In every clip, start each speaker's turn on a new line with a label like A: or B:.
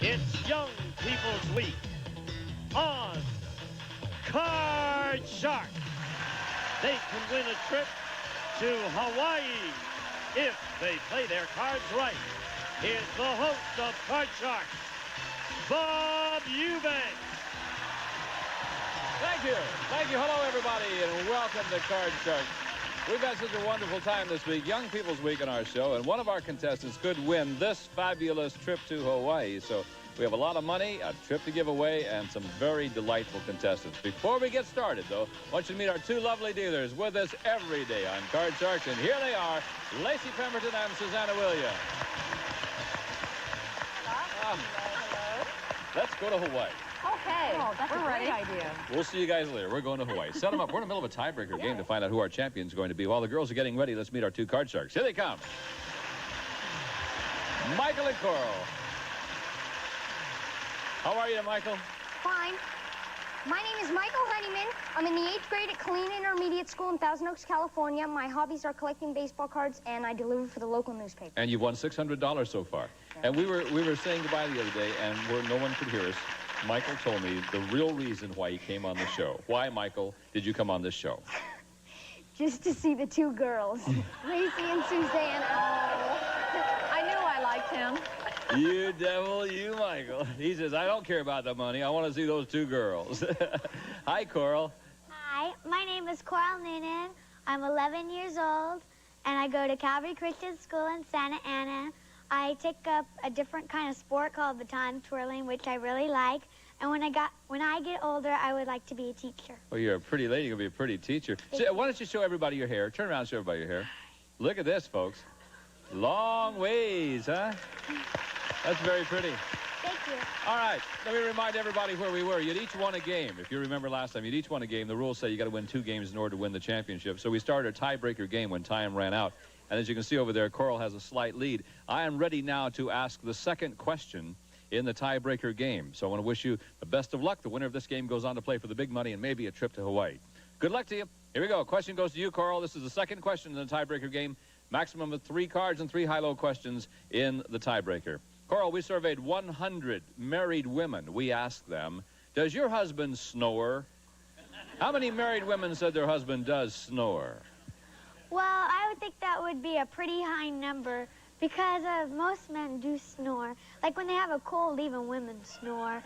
A: It's Young People's Week on Card Shark. They can win a trip to Hawaii if they play their cards right. Here's the host of Card Shark, Bob Eubanks.
B: Thank you. Thank you. Hello, everybody, and welcome to Card Shark. We've had such a wonderful time this week, Young People's Week on our show, and one of our contestants could win this fabulous trip to Hawaii. So we have a lot of money, a trip to give away, and some very delightful contestants. Before we get started, though, I want you to meet our two lovely dealers with us every day on Card Shark, and here they are, Lacey Pemberton and Susanna Williams.
C: Hello.
B: Let's go to Hawaii.
C: Okay. Oh, that's a great idea.
B: We'll see you guys later. We're going to Hawaii. Set them up. We're in the middle of a tiebreaker game to find out who our champion's going to be. While the girls are getting ready, let's meet our two Card Sharks. Here they come. Michael and Coral. How are you, Michael?
D: Fine. My name is Michael Honeyman. I'm in the 8th grade at Killeen Intermediate School in Thousand Oaks, California. My hobbies are collecting baseball cards, and I deliver for the local newspaper.
B: And you've won $600 so far. And we were saying goodbye the other day, and no one could hear us. Michael told me the real reason why he came on the show. Why, Michael, did you come on this show?
D: Just to see the two girls, Lacey and Susanna.
C: I knew I liked him.
B: You devil, you, Michael. He says, I don't care about the money. I want to see those two girls. Hi, Coral.
E: Hi, my name is Coral Noonan. I'm 11 years old, and I go to Calvary Christian School in Santa Ana. I take up a different kind of sport called baton twirling, which I really like. And when I get older, I would like to be a teacher.
B: Well, you're a pretty lady. You're going to be a pretty teacher. So, why don't you show everybody your hair? Turn around and show everybody your hair. Look at this, folks. Long ways, huh? That's very pretty.
E: Thank you.
B: All right, let me remind everybody where we were. You'd each won a game. If you remember last time, you'd each won a game. The rules say you got to win 2 games in order to win the championship. So we started a tiebreaker game when time ran out. And as you can see over there, Coral has a slight lead. I am ready now to ask the second question in the tiebreaker game. So I want to wish you the best of luck. The winner of this game goes on to play for the big money and maybe a trip to Hawaii. Good luck to you. Here we go. Question goes to you, Coral. This is the second question in the tiebreaker game. Maximum of 3 cards and 3 high-low questions in the tiebreaker. Coral, we surveyed 100 married women. We asked them, does your husband snore? How many married women said their husband does snore?
E: Well, I would think that would be a pretty high number because most men do snore. Like when they have a cold, even women snore.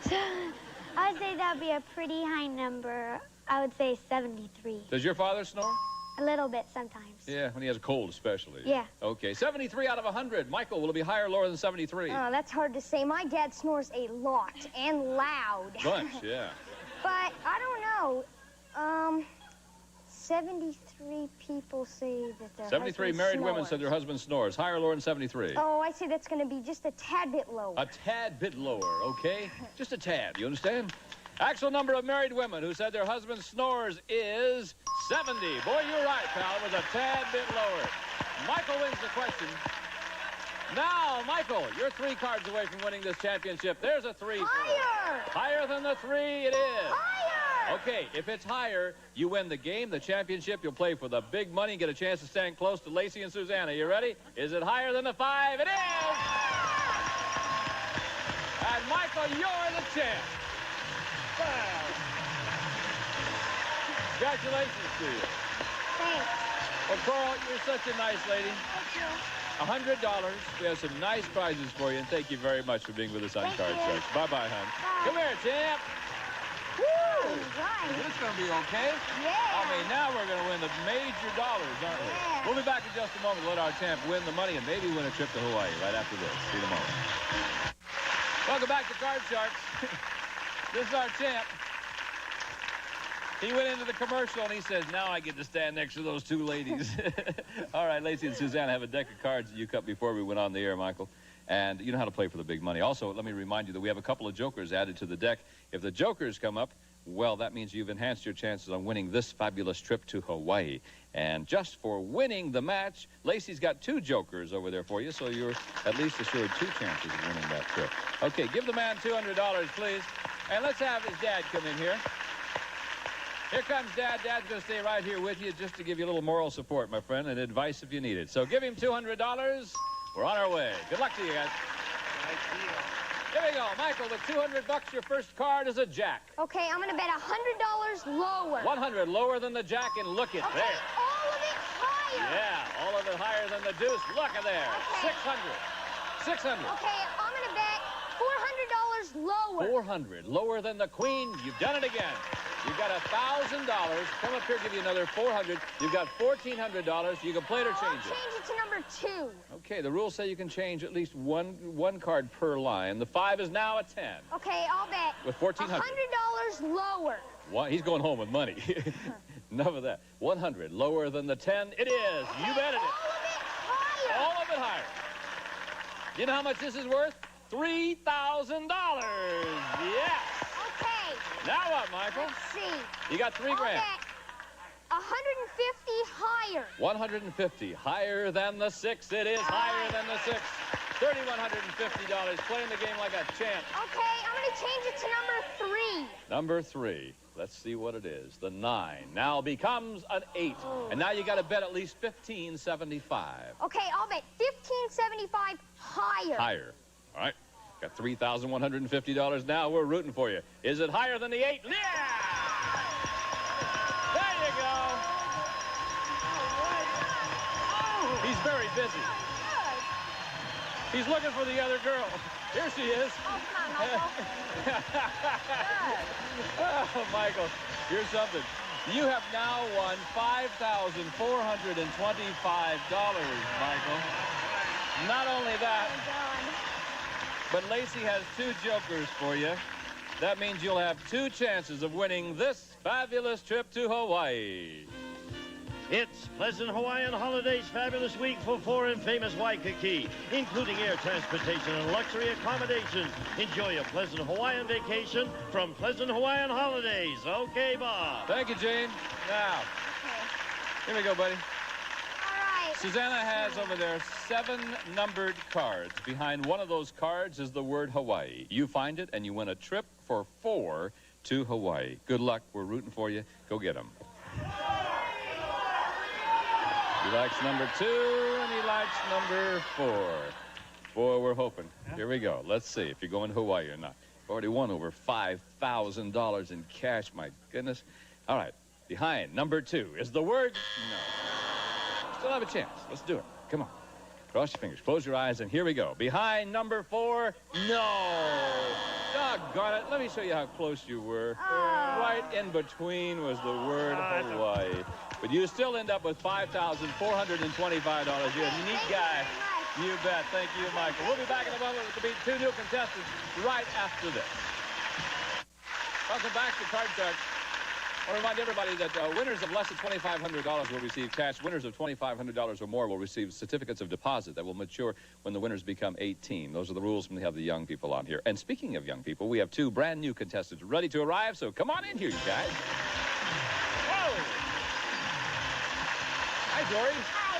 E: So I would say that would be a pretty high number. I would say 73.
B: Does your father snore?
E: A little bit sometimes.
B: Yeah, when he has a cold especially.
E: Yeah.
B: Okay, 73 out of 100. Michael, will it be higher or lower than 73?
D: Oh, that's hard to say. My dad snores a lot and loud.
B: Bunch, yeah.
D: But I don't know. 73 people say that their
B: 73
D: husband
B: married
D: snores.
B: women said their husband snores. Higher or lower than 73?
D: Oh, I say that's going to be just a tad bit lower.
B: A tad bit lower, okay? Just a tad, you understand? Actual number of married women who said their husband snores is 70. Boy, you're right, pal. It was a tad bit lower. Michael wins the question. Now, Michael, you're 3 cards away from winning this championship. There's a 3.
D: Higher!
B: Higher than the 3, it is.
D: Higher!
B: Okay, if it's higher, you win the game, the championship. You'll play for the big money and get a chance to stand close to Lacey and Susanna. You ready? Is it higher than the 5? It is! And, Michael, you're the champ. Wow. Congratulations to you.
D: Thanks.
B: Well, Coral, you're such a nice lady.
D: Thank you.
B: $100. We have some nice prizes for you, and thank you very much for being with us on
E: Thank
B: Card
E: you.
B: Shark. Bye-bye, hon.
E: Bye.
B: Come here, champ.
D: Woo! Right.
B: It's going to be okay.
D: Yeah.
B: I mean, now we're going to win the major dollars, aren't we?
D: Yeah.
B: We'll be back in just a moment to let our champ win the money and maybe win a trip to Hawaii right after this. See you tomorrow. Welcome back to Card Sharks. This is our champ. He went into the commercial and he says, now I get to stand next to those 2 ladies. All right, Lacey and Susanna have a deck of cards that you cut before we went on the air, Michael. And you know how to play for the big money. Also, let me remind you that we have a couple of jokers added to the deck. If the jokers come up, well, that means you've enhanced your chances on winning this fabulous trip to Hawaii. And just for winning the match, Lacey's got 2 jokers over there for you, so you're at least assured 2 chances of winning that trip. Okay, give the man $200, please. And let's have his dad come in here. Here comes Dad. Dad's going to stay right here with you just to give you a little moral support, my friend, and advice if you need it. So give him $200. We're on our way. Good luck to you guys.
A: Nice deal.
B: Here we go. Michael, with $200, your first card is a jack.
D: Okay, I'm gonna bet $100 lower.
B: 100 lower than the jack, and look at
D: Okay,
B: there.
D: all of it higher.
B: Yeah, all of it higher than the deuce. Look at there.
D: Okay.
B: 600.
D: Okay, I'm gonna bet $400 lower.
B: 400 lower than the queen. You've done it again. You've got $1,000. Come up here, give you another 400. You've got $1,400. You can play it or
D: I'll
B: change it.
D: change it to number 2.
B: Okay, the rules say you can change at least one card per line. The 5 is now a 10.
D: Okay, I'll bet
B: With $1,400.
D: $100 lower.
B: He's going home with money. Enough of that. 100 lower than the 10. It is.
D: Okay,
B: You bet it
D: all
B: is.
D: of it higher.
B: All of it higher. You know how much this is worth? $3,000. Yes.
D: Okay,
B: Now what, Michael?
D: let's see.
B: You got $3
D: I'll
B: grand.
D: bet 150 higher.
B: 150 higher than the 6. It is higher than the 6. $3,150. Playing the game like a champ.
D: Okay, I'm gonna change it to number 3.
B: Number 3. Let's see what it is. The 9 now becomes an 8. And now you got to bet at least $1,575.
D: Okay, I'll bet $1,575 higher.
B: Higher. All right. Got $3,150 now. We're rooting for you. Is it higher than the 8? Yeah! There you go. He's very busy. He's looking for the other girl. Here she is.
C: Oh, come on, Michael.
B: Oh, Michael, here's something. You have now won $5,425, Michael. Not only that, but Lacey has 2 jokers for you. That means you'll have 2 chances of winning this fabulous trip to Hawaii.
A: It's Pleasant Hawaiian Holidays fabulous week for 4 in famous Waikiki, including air transportation and luxury accommodations. Enjoy a pleasant Hawaiian vacation from Pleasant Hawaiian Holidays. Okay, Bob.
B: Thank you, Jane. Now, here we go, buddy.
D: All right.
B: Susanna has over there 7 numbered cards. Behind one of those cards is the word Hawaii. You find it, and you win a trip for 4 to Hawaii. Good luck. We're rooting for you. Go get them. He likes number 2, and he likes number 4. 4, we're hoping. Here we go. Let's see if you're going to Hawaii or not. Already won over $5,000 in cash. My goodness. All right. Behind number 2 is the word no. Still have a chance. Let's do it. Come on. Cross your fingers. Close your eyes, and here we go. Behind number 4, no. Doggone it. Let me show you how close you were. Right in between was the word Hawaii. But you still end up with $5,425. You're a neat guy. You bet. Thank you, Michael. We'll be back in a moment to meet 2 new contestants right after this. Welcome back to Card Shark. I want to remind everybody that winners of less than $2,500 will receive cash. Winners of $2,500 or more will receive certificates of deposit that will mature when the winners become 18. Those are the rules when we have the young people on here. And speaking of young people, we have 2 brand new contestants ready to arrive, so come on in here, you guys. Whoa! Hi, Dorie.
E: Hi.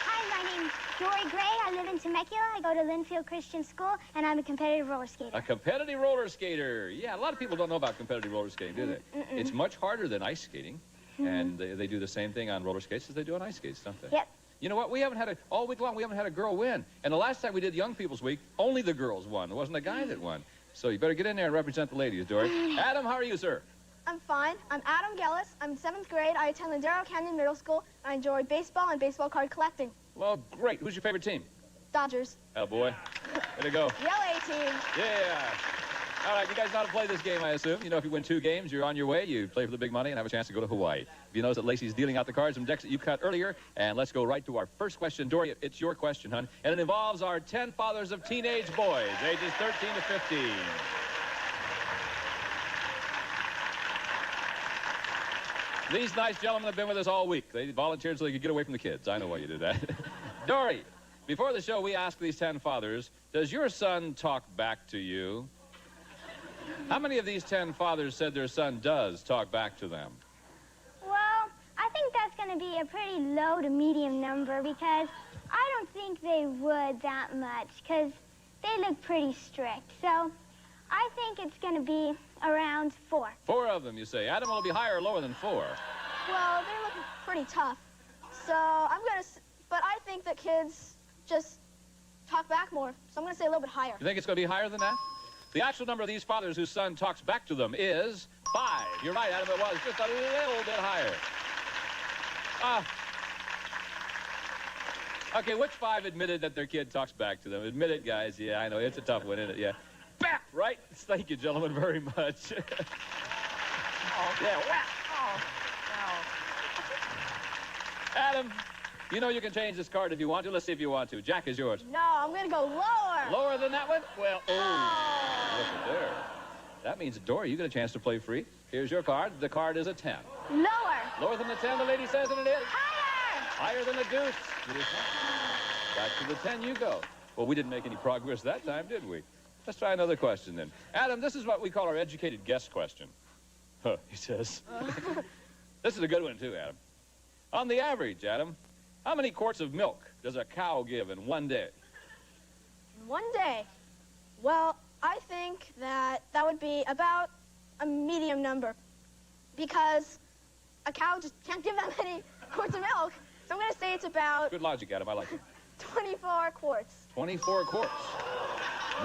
E: Hi, my name's Dorie Gray. I live in Temecula. I go to Linfield Christian School, and I'm a competitive roller skater.
B: A competitive roller skater. Yeah, a lot of people don't know about competitive roller skating, do they? It's much harder than ice skating, and they do the same thing on roller skates as they do on ice skates, don't they?
E: Yep.
B: You know what? We haven't had all week long, we haven't had a girl win. And the last time we did Young People's Week, only the girls won. It wasn't a guy that won. So you better get in there and represent the ladies, Dorie. Adam, how are you, sir?
F: I'm fine. I'm Adam Gellis. I'm in 7th grade. I attend Ladero Canyon Middle School, and I enjoy baseball and baseball card collecting.
B: Well, great. Who's your favorite team?
F: Dodgers.
B: Oh, boy. Way to go.
F: The LA team.
B: Yeah. All right, you guys know how to play this game, I assume. You know, if you win 2 games, you're on your way. You play for the big money and have a chance to go to Hawaii. If you notice that Lacey's dealing out the cards from decks that you cut earlier. And let's go right to our first question. Dorie, it's your question, hon. And it involves our 10 fathers of teenage boys, ages 13 to 15. These nice gentlemen have been with us all week. They volunteered so they could get away from the kids. I know why you did that. Dorie, before the show, we asked these 10 fathers, does your son talk back to you? How many of these 10 fathers said their son does talk back to them?
E: Well, I think that's going to be a pretty low to medium number because I don't think they would that much because they look pretty strict. So I think it's going to be around 4.
B: 4 of them, you say. Adam, will it be higher or lower than 4?
F: Well, they're looking pretty tough. So I'm going to... But I think that kids just talk back back more, so I'm going to say a little bit higher.
B: You think it's going to be higher than that? The actual number of these fathers whose son talks back to them is 5. You're right, Adam. It was just a little bit higher. Okay, which 5 admitted that their kid talks back to them? Admit it, guys. Yeah, I know. It's a tough one, isn't it? Yeah. Back, right? Thank you, gentlemen, very much. Yeah, whack. Adam, you know you can change this card if you want to. Let's see if you want to. Jack is yours.
F: No, I'm going to go lower.
B: Lower than that one? Well, look at there. That means, Dory, you get a chance to play free. Here's your card. The card is a 10.
F: Lower.
B: Lower than the 10, the lady says, and it is.
F: Higher.
B: Higher than the deuce. It is not. Back to the 10 you go. Well, we didn't make any progress that time, did we? Let's try another question then. Adam, this is what we call our educated guess question. Huh, he says. This is a good one, too, Adam. On the average, Adam, how many quarts of milk does a cow give in one day?
F: One day. Well, I think that would be about a medium number because a cow just can't give that many quarts of milk. So I'm going to say it's about...
B: Good logic, Adam. I like it.
F: 24 quarts.
B: 24 quarts.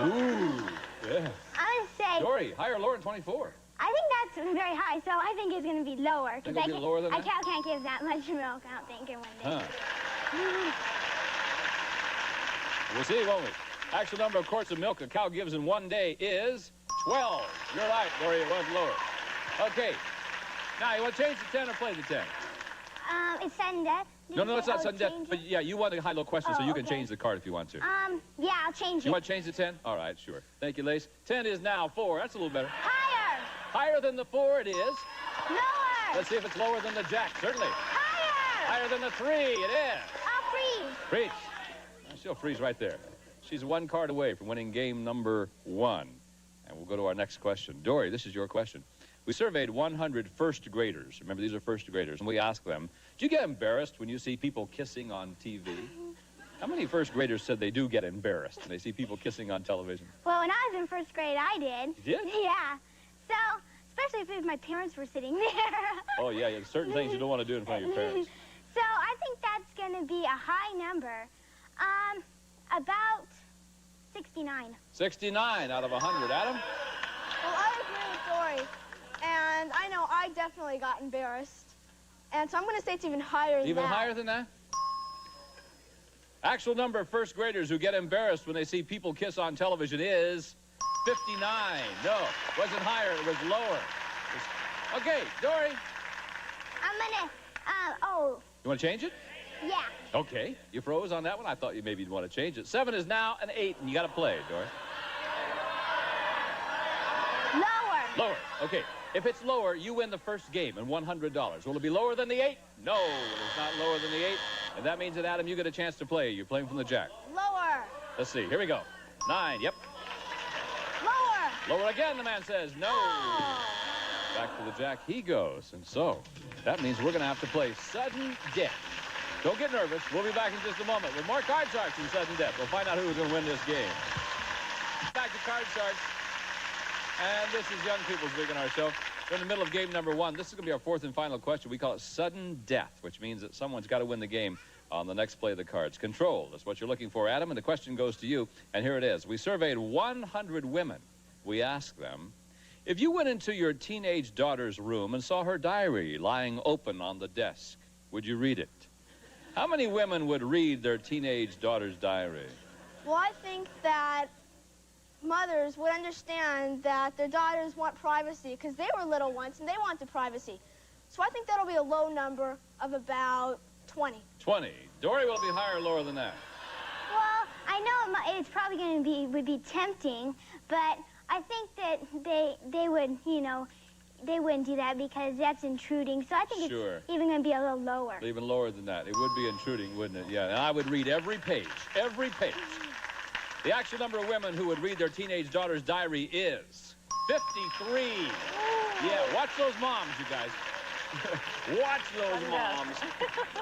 B: Ooh, yeah.
C: I would say,
B: Dory, higher or lower than 24?
C: I think that's very high, so I think it's going to be lower.
B: Think it'll be lower than
C: a
B: that?
C: cow can't give that much milk, I don't think, in one day.
B: Huh. We'll see, won't we? Actual number of quarts of milk a cow gives in one day is 12. You're right, Dory, it was lower. Okay. Now, you want to change the 10 or play the 10?
C: It's sudden death.
B: No, it's not sudden death.
C: change
B: But
C: it?
B: yeah, you want a high-low question, so you can
C: okay.
B: change the card if you want to.
C: Yeah, I'll change it.
B: You want to change the 10? All right, sure. Thank you, Lace. 10 is now 4. That's a little better.
C: Higher.
B: Higher than the 4 it is.
C: Lower.
B: Let's see if it's lower than the jack. Certainly.
C: Higher.
B: Higher than the 3 it is.
C: I'll freeze.
B: Freeze. She'll freeze right there. She's one card away from winning game number 1. And we'll go to our next question. Dory, this is your question. We surveyed 100 first graders. Remember, these are first graders. And we asked them, do you get embarrassed when you see people kissing on TV? How many first graders said they do get embarrassed when they see people kissing on television?
C: Well, when I was in first grade, I did.
B: You did?
C: Yeah. So, especially if my parents were sitting there.
B: Oh, yeah, there's certain things you don't want to do in front of your parents.
C: So, I think that's going to be a high number. About 69.
B: 69 out of 100. Adam?
F: Well, I agree with Dory. And I know I definitely got embarrassed. And so I'm going to say it's even higher than that.
B: Even higher than that? Actual number of first graders who get embarrassed when they see people kiss on television is 59. No, it wasn't higher, it was lower. Okay, Dory.
C: I'm going to,
B: You want to change it?
C: yeah.
B: Okay, you froze on that one. I thought you maybe you'd want to change it. 7 is now an 8, and you got to play, Dory.
C: Lower.
B: Lower. Okay. If it's lower, you win the first game and $100. Will it be lower than the 8? No, it's not lower than the 8. And that means that, Adam, you get a chance to play. You're playing from the jack.
F: Lower.
B: Let's see. Here we go. 9. Yep.
F: Lower.
B: Lower again, the man says. No. Back to the jack he goes. And so, that means we're going to have to play sudden death. Don't get nervous. We'll be back in just a moment with more Card Sharks and sudden death. We'll find out who's going to win this game. Back to Card Sharks. And this is Young People's League on our show. We're in the middle of game number 1. This is going to be our 4th and final question. We call it sudden death, which means that someone's got to win the game on the next play of the cards. Control is what you're looking for, Adam, and the question goes to you. And here it is. We surveyed 100 women. We asked them, if you went into your teenage daughter's room and saw her diary lying open on the desk, would you read it? How many women would read their teenage daughter's diary?
F: Well, I think that mothers would understand that their daughters want privacy because they were little once and they wanted privacy. So I think that'll be a low number of about 20.
B: 20. Dory will be higher or lower than that?
C: Well, I know it's probably going to be tempting, but I think that they would, they wouldn't do that because that's intruding. So I think
B: Sure.
C: It's even going to be a little lower.
B: Even lower than that. It would be intruding, wouldn't it? Yeah, and I would read every page. Every page. The actual number of women who would read their teenage daughter's diary is 53. Yeah, watch those moms, you guys. Watch those moms.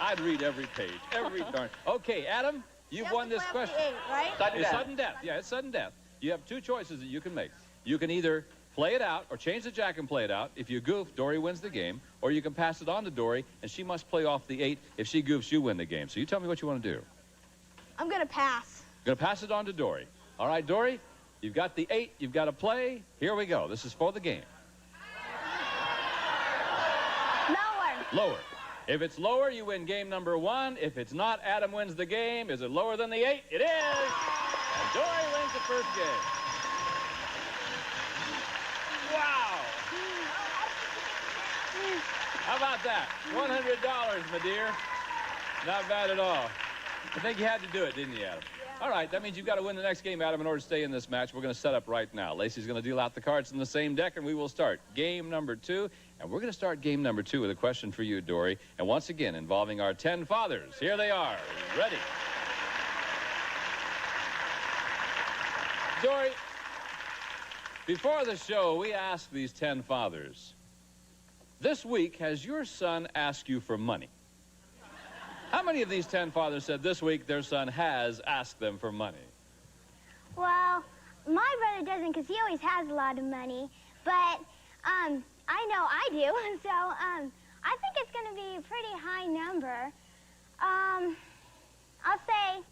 B: I'd read every page. Every darn. Okay, Adam, you've won this question.
F: 8, right?
B: It's sudden death. Yeah, it's sudden death. You have 2 choices that you can make. You can either play it out or change the jack and play it out. If you goof, Dory wins the game. Or you can pass it on to Dory, and she must play off the 8. If she goofs, you win the game. So you tell me what you want to do.
F: I'm going to pass.
B: Going to pass it on to Dorie. All right, Dorie, you've got the 8. You've got to play. Here we go. This is for the game.
C: Lower.
B: Lower. If it's lower, you win game number 1. If it's not, Adam wins the game. Is it lower than the 8? It is. And Dorie wins the first game. Wow. How about that? $100, my dear. Not bad at all. I think you had to do it, didn't you, Adam? Yeah. All right, that means you've got to win the next game, Adam, in order to stay in this match. We're going to set up right now. Lacey's going to deal out the cards in the same deck, and we will start game number 2. And we're going to start game number 2 with a question for you, Dorie. And once again, involving our 10 fathers. Here they are. Ready. Dorie, before the show, we asked these 10 fathers, this week, has your son asked you for money? How many of these 10 fathers said this week their son has asked them for money?
C: Well, my brother doesn't because he always has a lot of money. But I know I do. So I think it's going to be a pretty high number. I'll say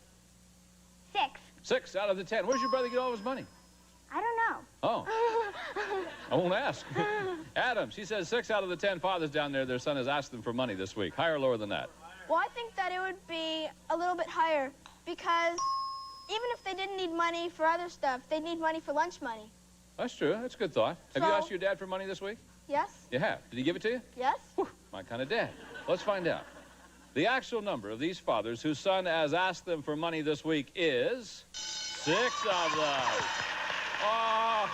C: 6.
B: 6 out of the 10. Where's your brother get all his money?
C: I don't know.
B: Oh. I won't ask. Adam, she says 6 out of the 10 fathers down there, their son has asked them for money this week. Higher or lower than that?
F: Well, I think that it would be a little bit higher because even if they didn't need money for other stuff, they'd need money for lunch money.
B: That's true. That's a good thought. Have you
F: So-
B: asked your dad for money this week?
F: Yes?
B: You have. Did he give it to you?
F: Yes?
B: Whew, my kind of dad. Let's find out. The actual number of these fathers whose son has asked them for money this week is 6 of them. Oh,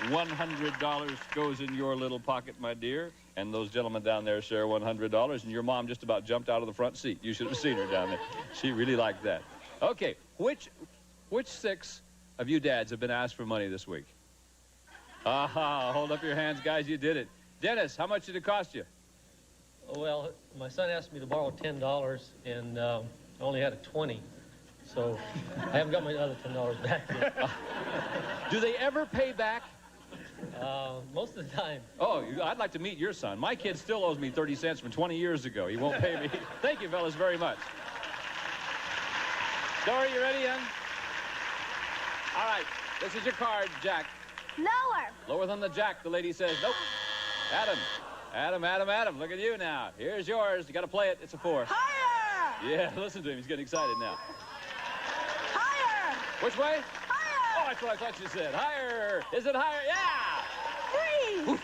B: $100 goes in your little pocket, my dear. And those gentlemen down there share $100. And your mom just about jumped out of the front seat. You should have seen her down there. She really liked that. Okay, which 6 of you dads have been asked for money this week? Aha, hold up your hands, guys. You did it. Dennis, how much did it cost you?
G: Well, my son asked me to borrow $10, and I only had a 20, so I haven't got my other $10 back yet.
B: Do they ever pay back?
G: Most of the time.
B: Oh, I'd like to meet your son. My kid still owes me 30 cents from 20 years ago. He won't pay me. Thank you, fellas, very much. Dorie, you ready, hon? All right, this is your card, Jack.
C: Lower.
B: Lower than the Jack, the lady says. Nope. Adam, look at you now. Here's yours. You got to play it. It's a 4.
F: Higher!
B: Yeah, listen to him. He's getting excited now.
F: Higher!
B: Which way?
F: Higher!
B: Oh, that's what I thought you said. Higher. Is it higher? Yeah!
F: Freeze!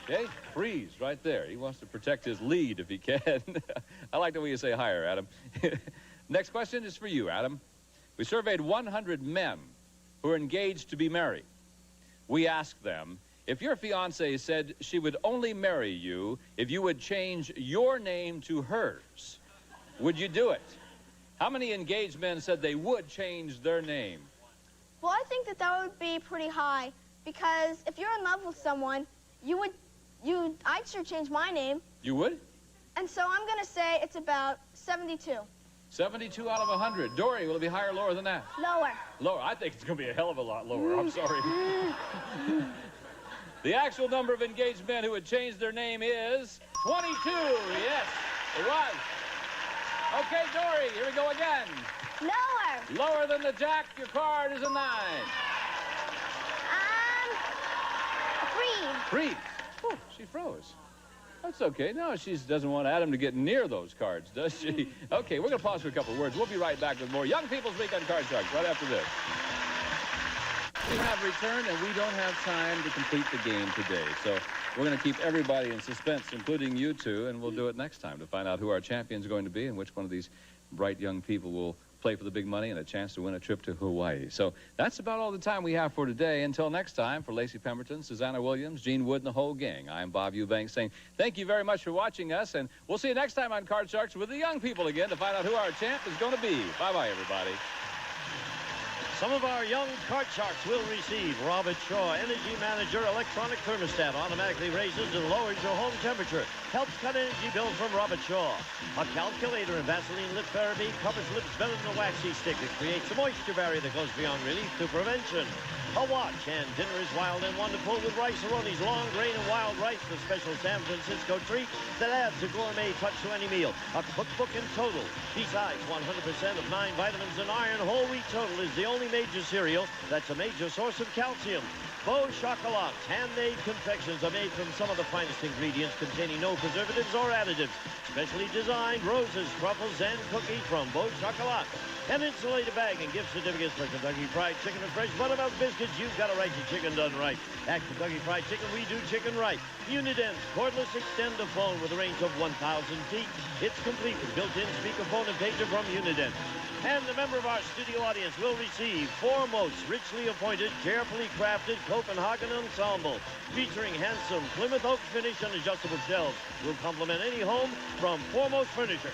B: Okay, freeze right there. He wants to protect his lead if he can. I like the way you say higher, Adam. Next question is for you, Adam. We surveyed 100 men who are engaged to be married. We asked them, if your fiancée said she would only marry you if you would change your name to hers, would you do it? How many engaged men said they would change their name?
F: Well, I think that would be pretty high because if you're in love with someone, I'd sure change my name.
B: You would?
F: And so I'm going to say it's about 72.
B: 72 out of 100. Dorie, will it be higher or lower than that?
C: Lower.
B: Lower. I think it's going to be a hell of a lot lower. I'm sorry. The actual number of engaged men who would change their name is 22. Yes, it was. Okay, Dorie, here we go again.
C: Lower.
B: Lower than the Jack. Your card is a 9.
C: Freeze.
B: Freeze. Oh, she froze. That's okay. No, she doesn't want Adam to get near those cards, does she? Okay, we're going to pause for a couple of words. We'll be right back with more Young People's Week on Card Sharks right after this. We have returned, and we don't have time to complete the game today. So we're going to keep everybody in suspense, including you two, and we'll do it next time to find out who our champion's going to be and which one of these bright young people will play for the big money and a chance to win a trip to Hawaii. So that's about all the time we have for today. Until next time, for Lacey Pemberton, Susanna Williams, Gene Wood, and the whole gang, I'm Bob Eubanks saying thank you very much for watching us, and we'll see you next time on Card Sharks with the young people again to find out who our champ is going to be. Bye-bye, everybody.
A: Some of our young card sharks will receive Robert Shaw Energy Manager electronic thermostat, automatically raises and lowers your home temperature. helps cut energy bills from Robert Shaw. A calculator and Vaseline lip therapy covers lips better than a waxy stick. It creates a moisture barrier that goes beyond relief to prevention. A watch and dinner is wild and wonderful with Rice-A-Roni's long grain and wild rice, the special San Francisco treat that adds a gourmet touch to any meal. A cookbook in total. Besides 100% of 9 vitamins and iron, whole wheat total is the only major cereal that's a major source of calcium. Beau Chocolats handmade confections are made from some of the finest ingredients containing no preservatives or additives. Specially designed roses, truffles, and cookies from Beau Chocolats. An insulated bag and gift certificates for Kentucky Fried Chicken and fresh buttermilk biscuits. You've got to right your chicken done right. At Kentucky Fried Chicken, we do chicken right. Unident's cordless extender phone with a range of 1,000 feet. It's complete with built-in speakerphone and pager from Unident. And the member of our studio audience will receive Foremost richly appointed, carefully crafted Copenhagen ensemble featuring handsome Plymouth oak finish and adjustable shelves. Will complement any home from Foremost Furniture.